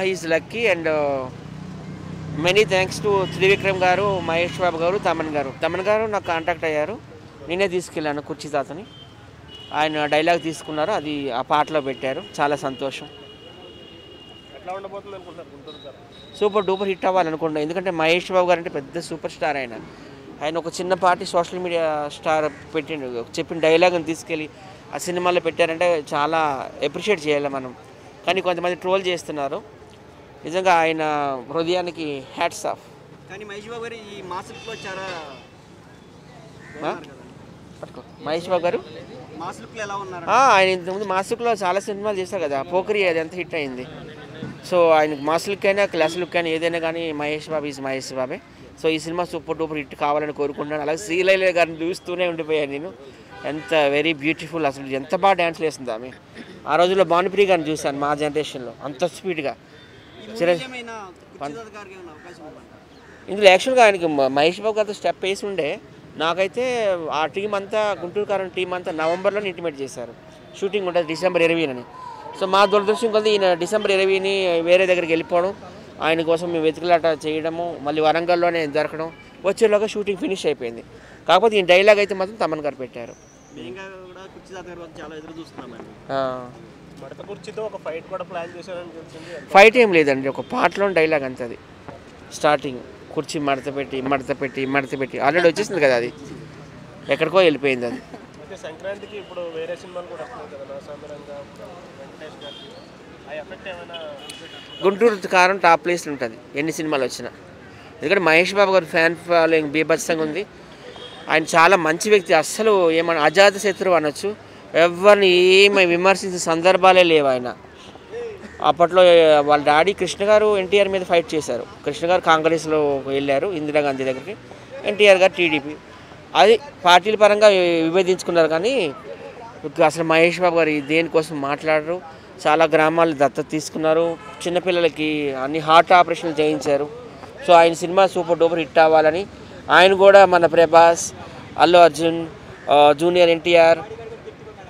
He's lucky and many thanks to Trivikram గారు, మహేష్ బాబు గారు, తమన్ గారు నాకు కాంటాక్ట్ అయ్యారు. నేనే తీసుకెళ్ళాను కుర్చీ తాతని. ఆయన డైలాగ్ తీసుకున్నారు, అది ఆ పాటలో పెట్టారు. చాలా సంతోషం. సూపర్ డూపర్ హిట్ అవ్వాలనుకుంటున్నాను. ఎందుకంటే మహేష్ బాబు గారు అంటే పెద్ద సూపర్ స్టార్. ఆయన ఒక చిన్నపాటి సోషల్ మీడియా స్టార్ పెట్టిండు, చెప్పిన డైలాగ్ని తీసుకెళ్ళి ఆ సినిమాలో పెట్టారంటే చాలా అప్రిషియేట్ చేయాలి మనం. కానీ కొంతమంది ట్రోల్ చేస్తున్నారు. నిజంగా ఆయన హృదయానికి హ్యాట్స్ ఆఫ్. కానీ మహేష్ బాబు గారు ఈ మాస్క్లో చాలా మహేష్ బాబు గారు ఎలా ఉన్నారు? ఆయన ఇంతకుముందు మాస్క్లో చాలా సినిమాలు చేశారు కదా. పోకరి అది ఎంత హిట్ అయింది. సో ఆయనకు మాస్ లుక్ అయినా క్లాస్ లుక్ అయినా ఏదైనా కానీ మహేష్ బాబు ఈజ్ మహేష్ బాబే. సో ఈ సినిమా సూపర్ డూపర్ హిట్ కావాలని కోరుకుంటున్నాను. అలాగే శ్రీలైల గారిని చూస్తూనే ఉండిపోయాను నేను. ఎంత వెరీ బ్యూటిఫుల్, అసలు ఎంత బాగా డ్యాన్స్లు వేస్తుంది ఆమె. ఆ రోజుల్లో భానుప్రియ గారిని చూశాను మా జనరేషన్లో, అంత స్పీడ్గా. ఇందులో యాక్చువల్గా ఆయనకి మహేష్ బాబు గారితో స్టెప్ వేసి ఉండే. నాకైతే ఆ టీం అంతా, గుంటూరు కారం టీం అంతా నవంబర్లో ఇంటిమేట్ చేశారు. షూటింగ్ ఉంటుంది డిసెంబర్ 20 సో మా దురదృష్టం కొద్ది ఈయన డిసెంబర్ 20 వేరే దగ్గరికి వెళ్ళిపోవడం, ఆయన కోసం మేము వెతుకులాట చేయడము, మళ్ళీ వరంగల్లోనే దొరకడం, వచ్చేలోగా షూటింగ్ ఫినిష్ అయిపోయింది. కాకపోతే ఈ డైలాగ్ అయితే మాత్రం తమన్ గారు పెట్టారు. ఫైట్ ఏం లేదండి, ఒక పాటలో డైలాగ్ అంతే. అది స్టార్టింగ్ కుర్చీ మడత పెట్టి ఆల్రెడీ వచ్చేసింది కదా, అది ఎక్కడికో వెళ్ళిపోయింది. అది సంక్రాంతికి ఇప్పుడు వేరే సినిమాలు కూడా వస్తున్నాయి కదా, సాధారణంగా వెంకటేష్ గారికి ఆ ఎఫెక్ట్ ఏమైనా? గుంటూరు కారం టాప్ ప్లేస్లో ఉంటుంది ఎన్ని సినిమాలు వచ్చినా. ఎందుకంటే మహేష్ బాబు గారు ఫ్యాన్ ఫాలోయింగ్ బీభత్సంగా ఉంది. ఆయన చాలా మంచి వ్యక్తి, అస్సలు ఏమన్నా అజాత శత్రువు అనొచ్చు. ఎవరిని ఏమీ విమర్శించిన సందర్భాలే లేవు. ఆయన అప్పట్లో వాళ్ళ డాడీ కృష్ణ గారు ఎన్టీఆర్ మీద ఫైట్ చేశారు. కృష్ణ గారు కాంగ్రెస్లో వెళ్ళారు ఇందిరాగాంధీ దగ్గరికి, ఎన్టీఆర్ గారు టీడీపీ. అది పార్టీల పరంగా విభేదించుకున్నారు. కానీ అసలు మహేష్ బాబు గారు దేనికోసం మాట్లాడరు. చాలా గ్రామాలు దత్తత తీసుకున్నారు. చిన్నపిల్లలకి అన్ని హార్ట్ ఆపరేషన్లు చేయించారు. సో ఆయన సినిమా సూపర్ డూపర్ హిట్ అవ్వాలని ఆయన కూడా మన ప్రభాస్, అల్లు అర్జున్, జూనియర్ ఎన్టీఆర్,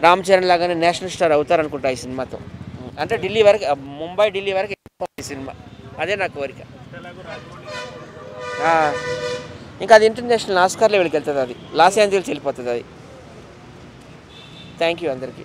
రామ్ చరణ్ లాగానే నేషనల్ స్టార్ అవుతారనుకుంటా ఈ సినిమాతో. అంటే ఢిల్లీ వరకు, ముంబై ఢిల్లీ వరకు ఈ సినిమా, అదే నా కోరిక. ఇంకా అది ఇంటర్నేషనల్ ఆస్కార్ లెవెల్కి వెళ్తుంది. అది లాస్ ఏంజల్స్ వెళ్ళిపోతుంది. అది థ్యాంక్ యూ అందరికీ.